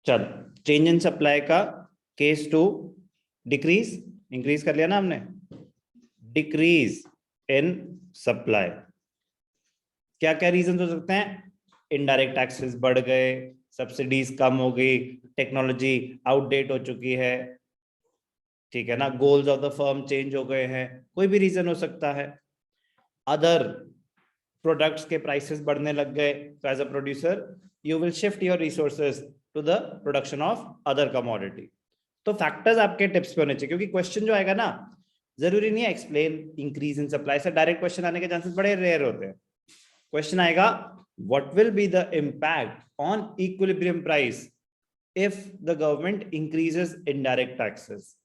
चल, change in supply का case to decrease, increase कर लिया ना हमने, डिक्रीज इन सप्लाई। क्या क्या रीजन हो सकते हैं? इनडायरेक्ट टैक्सेस बढ़ गए, सब्सिडीज कम हो गई, टेक्नोलॉजी आउटडेट हो चुकी है, ठीक है ना, goals of the firm change हो गए हैं, कोई भी रीजन हो सकता है। अदर प्रोडक्ट्स के प्राइसेस बढ़ने लग गए, तो as a producer you will shift your resources to the production of other commodity. तो फैक्टर्स आपके टिप्स पे होने चाहिए, क्योंकि क्वेश्चन जो आएगा ना, जरूरी नहीं है एक्सप्लेन इंक्रीज इन सप्लाई से डायरेक्ट क्वेश्चन आने के चांसेस बड़े रेयर होते हैं। क्वेश्चन आएगा what will be the impact on equilibrium price if the government increases indirect taxes.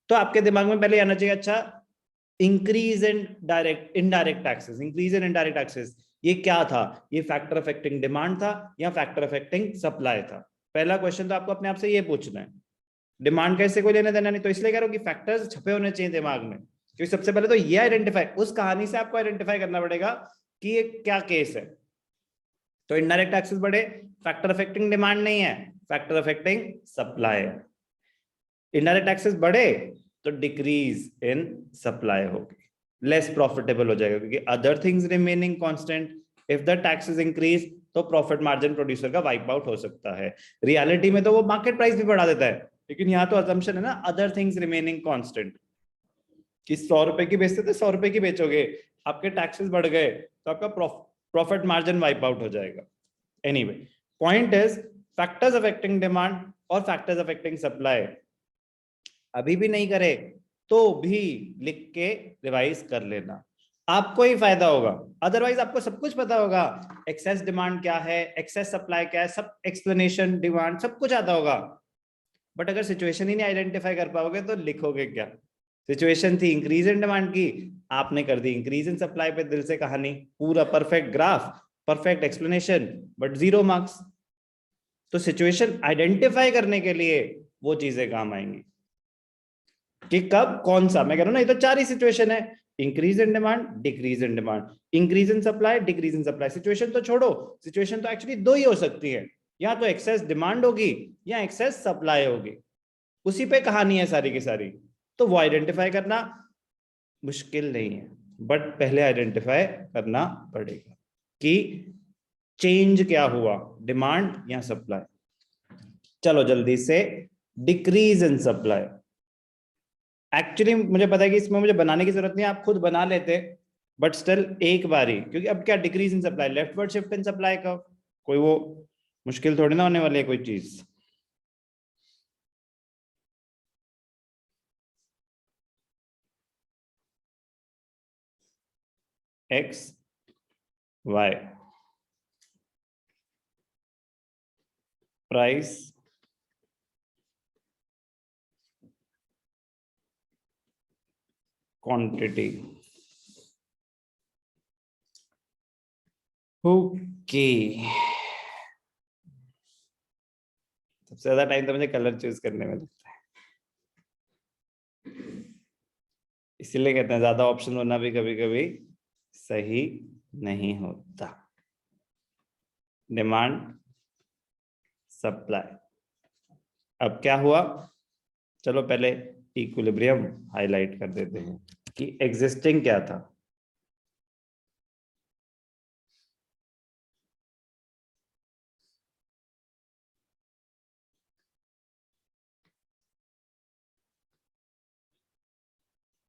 तो आपके दिमाग में पहले आना चाहिए, अच्छा increase in direct indirect taxes, increase in indirect taxes ये क्या था? ये फैक्टर अफेक्टिंग डिमांड था या फैक्टर अफेक्टिंग सप्लाई था? पहला क्वेश्चन तो आपको अपने आप से ये पूछना है। डिमांड कैसे कोई लेने देना नहीं, तो इसलिए कह रहा हूं कि फैक्टर्स छपे होने चाहिए दिमाग में, क्योंकि सबसे पहले तो ये आइडेंटिफाई, उस कहानी से आपको आइडेंटिफाई करना पड़ेगा कि ये क्या केस है। तो इनडायरेक्ट टैक्सेस बढ़े, फैक्टर अफेक्टिंग डिमांड नहीं है, फैक्टर अफेक्टिंग सप्लाई है। इनडायरेक्ट टैक्सेस बढ़े तो डिक्रीज इन सप्लाई होगी, लेस प्रॉफिटेबल हो जाएगा, क्योंकि other things remaining constant, if the taxes increase तो प्रॉफिट मार्जिन प्रोड्यूसर का वाइप आउट हो सकता है। रियलिटी में तो वो मार्केट प्राइस भी बढ़ा देता है, लेकिन यहाँ तो अजम्पशन है ना अदर थिंग्स रिमेनिंग कांस्टेंट, कि 100 रुपए की बेचते थे 100 रुपए की बेचोगे, आपके टैक्सेस बढ़ गए तो आपका प्रॉफिट मार्जिन वाइप आउट हो जाएगा। Anyway, point is factors affecting demand और फैक्टर्स अफेक्टिंग सप्लाई अभी भी नहीं करे तो भी लिख के रिवाइज कर लेना, आपको ही फायदा होगा। अदरवाइज आपको सब कुछ पता होगा, एक्सेस डिमांड क्या है, एक्सेस सप्लाई क्या है, सब एक्सप्लेनेशन डिमांड सब कुछ आता होगा, बट अगर सिचुएशन ही नहीं आइडेंटिफाई कर पाओगे तो लिखोगे क्या? सिचुएशन थी इंक्रीज इन डिमांड की, आपने कर दी इंक्रीज इन सप्लाई पे दिल से कहानी, पूरा perfect graph, perfect explanation, but 0 marks. तो सिचुएशन आइडेंटिफाई करने के लिए वो चीजें काम आएंगी कि कब कौन सा। मैं कह रहा हूं ना, ये तो 4 ही सिचुएशन है, increase in demand, decrease in demand, increase in supply, decrease in supply. Situation तो छोड़ो, सिचुएशन तो एक्चुअली 2 ही हो सकती है, या तो एक्सेस डिमांड होगी या एक्सेस सप्लाई होगी, उसी पे कहानी है सारी की सारी। तो वो आइडेंटिफाई करना मुश्किल नहीं है, बट पहले आइडेंटिफाई करना पड़ेगा कि चेंज क्या हुआ, डिमांड या सप्लाई। चलो जल्दी से, डिक्रीज इन सप्लाई। एक्चुअली मुझे पता है कि इसमें मुझे बनाने की जरूरत नहीं है, आप खुद बना लेते, बट स्टिल एक बारी, क्योंकि अब क्या decrease in supply, leftward shift in supply का कोई वो मुश्किल थोड़ी ना होने वाली है कोई चीज। X Y price quantity, okay. सबसे ज्यादा टाइम तो मुझे कलर चूज करने में लगता है, इसीलिए कहते हैं ज्यादा ऑप्शन होना भी कभी कभी सही नहीं होता। डिमांड सप्लाई, अब क्या हुआ, चलो पहले इक्विलिब्रियम हाईलाइट कर देते हैं कि एग्जिस्टिंग क्या था।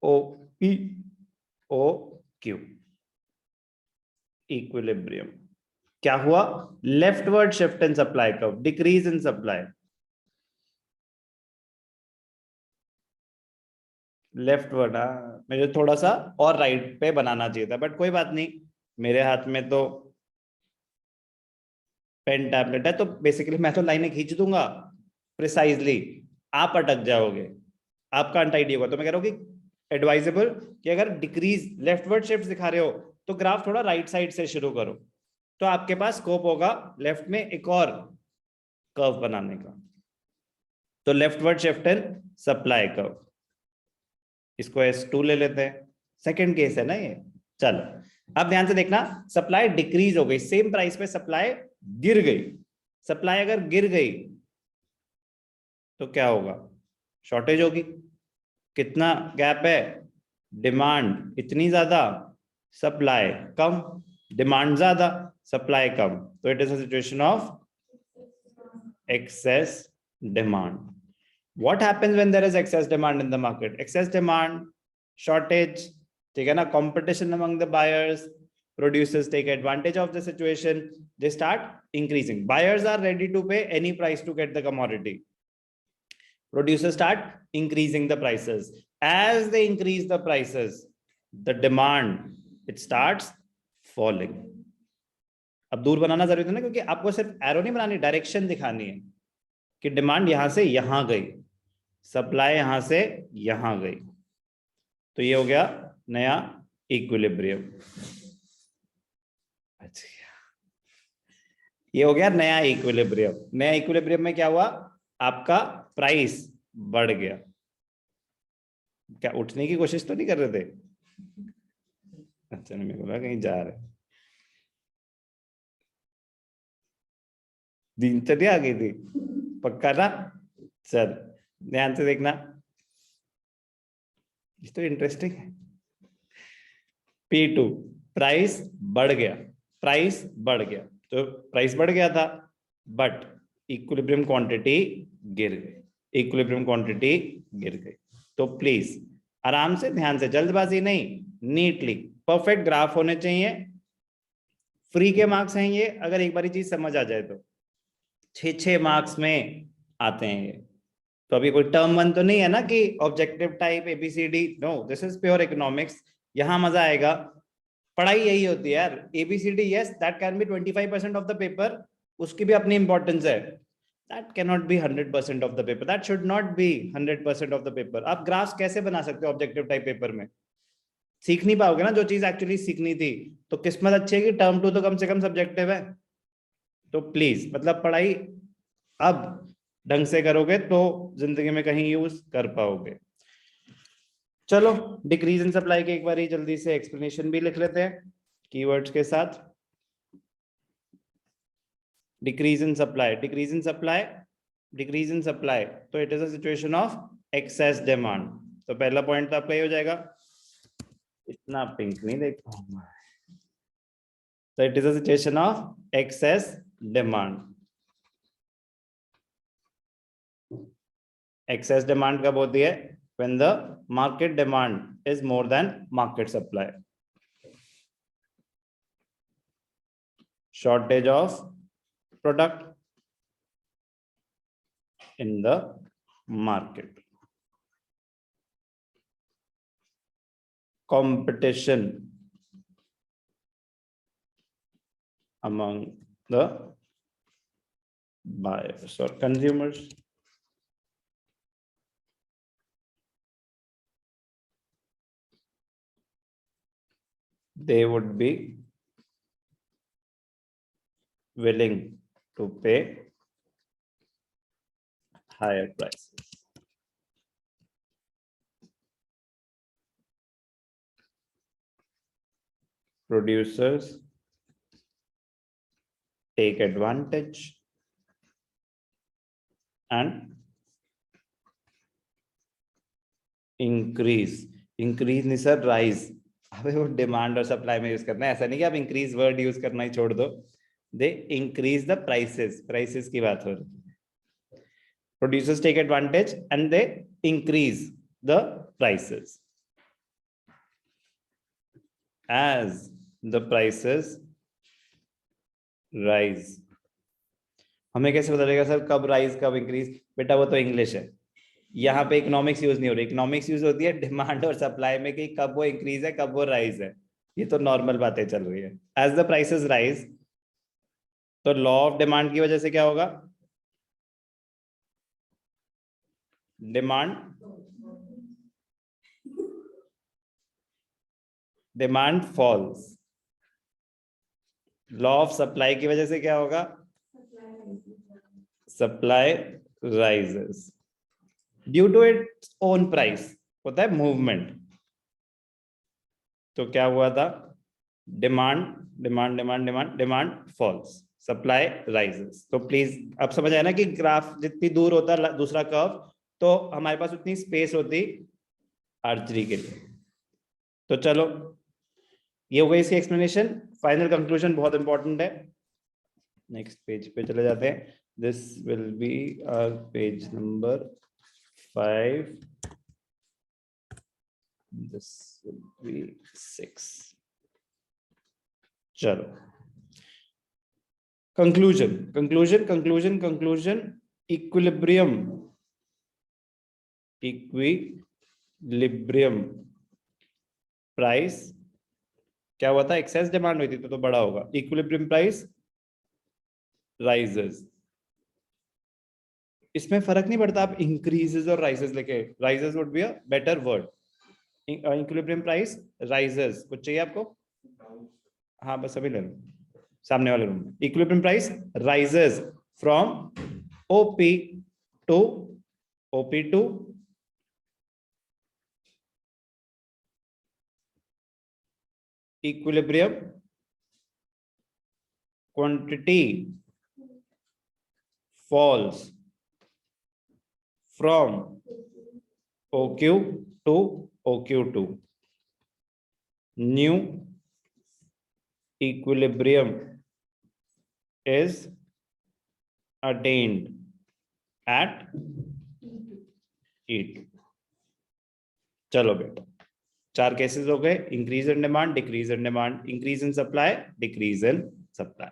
O P O Q, equilibrium क्या हुआ, leftward shift in supply curve, decrease in supply, leftward. मुझे थोड़ा सा और राइट पे बनाना चाहिए था, बट कोई बात नहीं, मेरे हाथ में तो पेन टैबलेट है, तो बेसिकली मैं तो लाइनें खींच दूंगा प्रिसाइजली, आप अटक जाओगे, आपका अनटाइडी होगा। तो मैं कह रहा हूँ कि एडवाइजेबल कि अगर डिक्रीज लेफ्टवर्ड शिफ्ट दिखा रहे हो तो ग्राफ थोड़ा राइट साइड से शुरू करो, तो आपके पास स्कोप होगा लेफ्ट में एक और कर्व बनाने का। तो leftward shift in supply curve, इसको S2 ले लेते हैं, सेकंड केस है ना ये। चलो अब ध्यान से देखना, सप्लाई डिक्रीज हो गई, सेम प्राइस पे सप्लाई गिर गई। सप्लाई अगर गिर गई तो क्या होगा, शॉर्टेज होगी। कितना गैप है, डिमांड इतनी ज्यादा, सप्लाई कम, डिमांड ज्यादा, सप्लाई कम, तो it is a situation of excess demand. What happens when there is excess demand in the market? Excess demand, shortage, ठीक है ना, competition among the buyers, producers take advantage of the situation, they start increasing. Buyers are ready to pay any price to get the commodity. Producers start increasing the prices. As they increase the prices, the demand, it starts falling. अब दूर बनाना जरूरी है ना, क्योंकि आपको सिर्फ arrow नहीं बनानी, डायरेक्शन दिखानी है कि डिमांड यहां से यहां गई, सप्लाई यहां से यहां गई, तो ये हो गया नया इक्विलिब्रियम। अच्छा, ये हो गया नया इक्विलिब्रियम। नया इक्विलिब्रियम में क्या हुआ, आपका प्राइस बढ़ गया। क्या उठने की कोशिश तो नहीं कर रहे थे? अच्छा, नहीं, बोला कहीं जा रहे, दिनचर्या आ गई थी पक्का ना? चल ध्यान से देखना, ये तो इंटरेस्टिंग है। P2 प्राइस बढ़ गया, प्राइस बढ़ गया, तो प्राइस बढ़ गया था, बट इक्विलिब्रियम क्वांटिटी गिर गई, इक्विलिब्रियम क्वांटिटी गिर गई। तो प्लीज आराम से, ध्यान से, जल्दबाजी नहीं, नीटली परफेक्ट ग्राफ होने चाहिए। फ्री के मार्क्स हैं ये, अगर एक बार चीज समझ आ जाए तो 6 मार्क्स में आते हैं ये। तो अभी कोई टर्म वन तो नहीं है ना कि objective type A B C D, no, this is pure economics. यहां मजा आएगा, पढ़ाई यही होती है यार। A B C D yes, that can be 25% of the paper, उसकी भी अपनी इंपॉर्टेंस है। That can not be 100% of the paper, that should not be 100% of the paper. आप ग्राफ्स कैसे बना सकते हो ऑब्जेक्टिव टाइप पेपर में? सीख नहीं पाओगे ना जो चीज एक्चुअली सीखनी थी। तो किस्मत अच्छी है कि टर्म 2 तो कम से कम सब्जेक्टिव है। तो प्लीज, मतलब पढ़ाई अब ढंग से करोगे तो जिंदगी में कहीं यूज कर पाओगे। चलो, डिक्रीज इन सप्लाई के एक बार जल्दी से एक्सप्लेनेशन भी लिख लेते हैं कीवर्ड्स के साथ। Decrease in supply, decrease in supply, decrease in supply, तो it is a situation of excess demand. तो पहला पॉइंट तो आपका ये हो जाएगा, इतना पिंक नहीं देख पाऊंगा, तो it is a situation of excess demand. Excess demand कब होती है? when the market demand is more than market supply. Shortage of product in the market. Competition among the buyers or consumers. They would be willing to pay higher prices. Producers take advantage and increase नहीं sir, rise। अबे वो demand और supply में use करना है, ऐसा नहीं कि आप इंक्रीज वर्ड यूज करना ही छोड़ दो। They increase the prices, prices की बात हो रही है। Producers take advantage and they increase the prices. As the prices rise, हमें कैसे पता चलेगा सर कब राइज कब इंक्रीज? बेटा वो तो इंग्लिश है, यहाँ पे इकोनॉमिक्स यूज नहीं हो रही। इकोनॉमिक्स यूज होती है डिमांड और सप्लाई में कि कब वो इंक्रीज है कब वो राइज है। ये तो नॉर्मल बातें चल रही है। एज द प्राइसेस राइज, तो लॉ ऑफ डिमांड की वजह से क्या होगा? Demand falls. Law of supply की वजह से क्या होगा? Supply rises due to its own price, होता है मूवमेंट। तो क्या हुआ था? Demand demand demand demand demand falls, supply rises. तो प्लीज अब समझ आया ना कि ग्राफ जितनी दूर होता है दूसरा कर्व, तो हमारे पास उतनी स्पेस होती आर्चरी के लिए। तो चलो ये हो गई इसकी एक्सप्लेनेशन। फाइनल कंक्लूजन बहुत इंपॉर्टेंट है। नेक्स्ट पेज पे चले जाते हैं। This will be page number 5, this will be 6। चलो कंक्लूजन इक्विलिब्रियम प्राइस क्या हुआ था? एक्सेस डिमांड हुई थी तो बड़ा होगा। इक्विलिब्रियम प्राइस राइजेस, इसमें फर्क नहीं पड़ता आप इंक्रीजेस और राइजेस लेके, rises would be a better word. Equilibrium price rises, कुछ चाहिए आपको? हाँ बस अभी ले लो सामने वाले रूम में। Equilibrium price rises from OP to OP2 equilibrium quantity falls from OQ to OQ2. New equilibrium is attained at E2. चलो बेटा, 4 केसेस हो गए। Increase in demand, decrease in demand, increase in supply, decrease in supply.